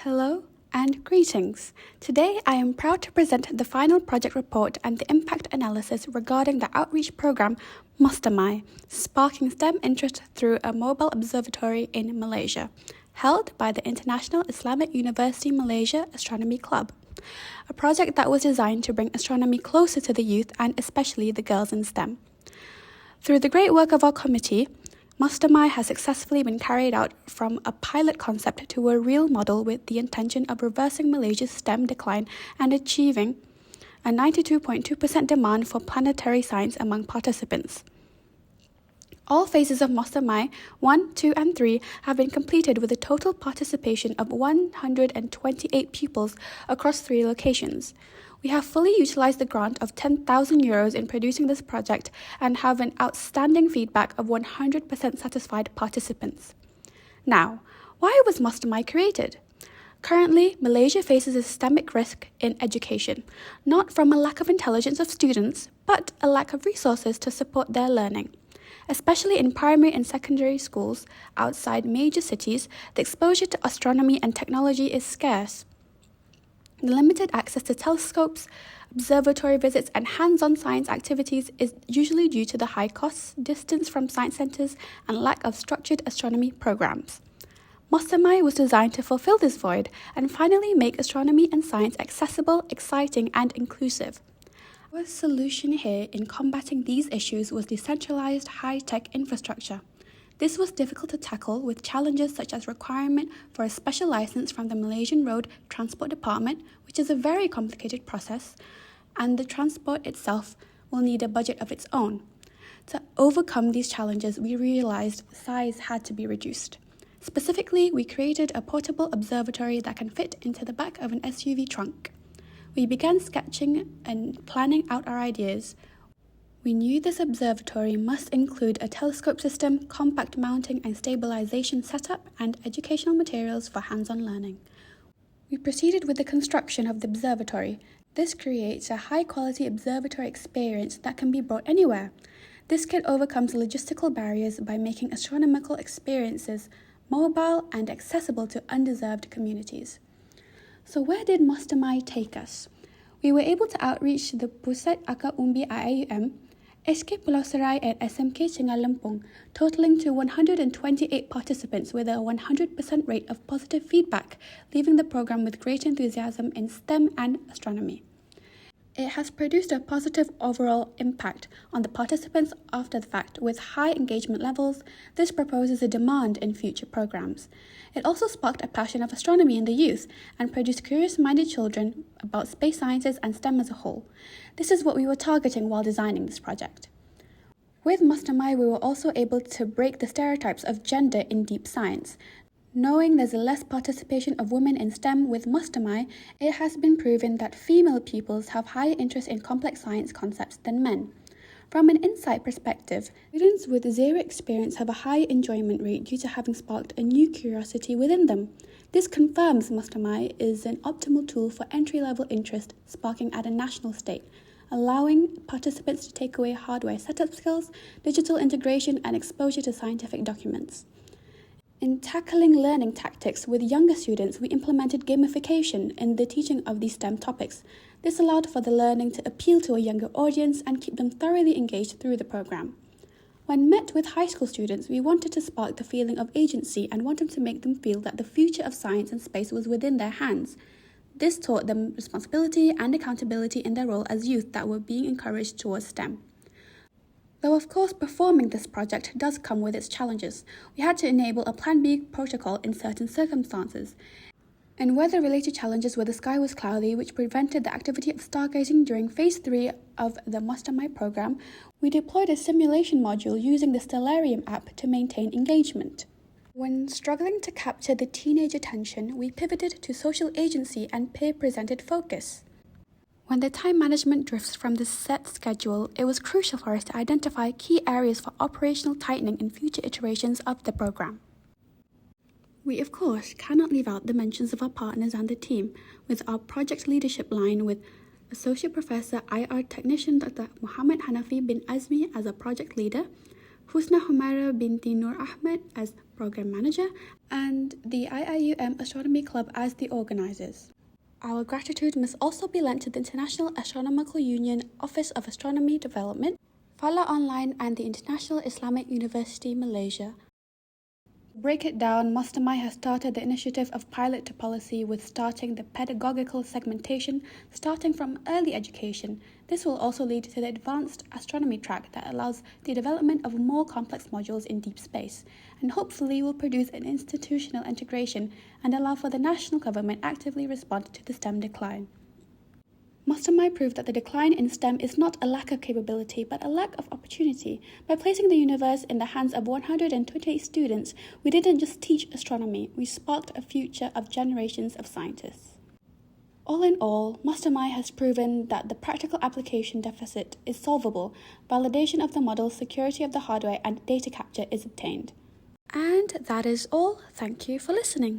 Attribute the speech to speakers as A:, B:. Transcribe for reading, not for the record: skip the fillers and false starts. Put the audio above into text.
A: Hello and greetings. Today I am proud to present the final project report and the impact analysis regarding the outreach program Astronomy, sparking STEM interest through a mobile observatory in Malaysia, held by the International Islamic University Malaysia Astronomy Club. A project that was designed to bring astronomy closer to the youth and especially the girls in STEM. Through the great work of our committee, Astronomy has successfully been carried out from a pilot concept to a real model with the intention of reversing Malaysia's STEM decline and achieving a 92.2% demand for planetary science among participants. All phases of Astronomy 1, 2 and 3 have been completed with a total participation of 128 pupils across 3 locations. We have fully utilised the grant of €10,000 in producing this project and have an outstanding feedback of 100% satisfied participants. Now, why was Astronomy created? Currently, Malaysia faces a systemic risk in education, not from a lack of intelligence of students, but a lack of resources to support their learning. Especially in primary and secondary schools outside major cities, the exposure to astronomy and technology is scarce. The limited access to telescopes, observatory visits, and hands-on science activities is usually due to the high costs, distance from science centres, and lack of structured astronomy programs. Astronomy was designed to fulfill this void and finally make astronomy and science accessible, exciting, and inclusive. Our solution here in combating these issues was decentralized high-tech infrastructure. This was difficult to tackle with challenges such as requirement for a special license from the Malaysian Road Transport Department, which is a very complicated process, and the transport itself will need a budget of its own. To overcome these challenges, we realized size had to be reduced. Specifically, we created a portable observatory that can fit into the back of an SUV trunk. We began sketching and planning out our ideas. We knew this observatory must include a telescope system, compact mounting and stabilization setup, and educational materials for hands-on learning. We proceeded with the construction of the observatory. This creates a high-quality observatory experience that can be brought anywhere. This kit overcomes logistical barriers by making astronomical experiences mobile and accessible to undeserved communities. So where did Astronomy take us? We were able to outreach the Pusat Akar Umbi IIUM, SK Pulau Serai and SMK Chengal Lempung, totaling to 128 participants with a 100% rate of positive feedback, leaving the program with great enthusiasm in STEM and astronomy. It has produced a positive overall impact on the participants after the fact. With high engagement levels, this proposes a demand in future programs. It also sparked a passion of astronomy in the youth and produced curious-minded children about space sciences and STEM as a whole. This is what we were targeting while designing this project. With Astronomy, we were also able to break the stereotypes of gender in deep science. Knowing there's a less participation of women in STEM with Astronomy, it has been proven that female pupils have higher interest in complex science concepts than men. From an insight perspective, students with zero experience have a high enjoyment rate due to having sparked a new curiosity within them. This confirms Astronomy is an optimal tool for entry-level interest sparking at a national state, allowing participants to take away hardware setup skills, digital integration, and exposure to scientific documents. In tackling learning tactics with younger students, we implemented gamification in the teaching of these STEM topics. This allowed for the learning to appeal to a younger audience and keep them thoroughly engaged through the program. When met with high school students, we wanted to spark the feeling of agency and wanted to make them feel that the future of science and space was within their hands. This taught them responsibility and accountability in their role as youth that were being encouraged towards STEM. Though of course performing this project does come with its challenges, we had to enable a Plan B protocol in certain circumstances. And weather-related challenges where the sky was cloudy, which prevented the activity of stargazing during Phase 3 of the Astronomy program, we deployed a simulation module using the Stellarium app to maintain engagement. When struggling to capture the teenage attention, we pivoted to social agency and peer-presented focus. When the time management drifts from the set schedule, it was crucial for us to identify key areas for operational tightening in future iterations of the program. We, of course, cannot leave out the mentions of our partners and the team, with our project leadership line with Associate Professor IR Technician Dr. Muhammad Hanafi bin Azmi as a project leader, Husna Humaira binti Nur Ahmed as Program Manager, and the IIUM Astronomy Club as the organisers. Our gratitude must also be lent to the International Astronomical Union Office of Astronomy Development, Fala Online and the International Islamic University Malaysia. To break it down, Mastermind has started the initiative of pilot to policy with starting the pedagogical segmentation starting from early education. This will also lead to the advanced astronomy track that allows the development of more complex modules in deep space, and hopefully will produce an institutional integration and allow for the national government actively respond to the STEM decline. Mastermind proved that the decline in STEM is not a lack of capability, but a lack of opportunity. By placing the universe in the hands of 128 students, we didn't just teach astronomy, we sparked a future of generations of scientists. All in all, Mastermind has proven that the practical application deficit is solvable, validation of the model, security of the hardware, and data capture is obtained. And that is all. Thank you for listening.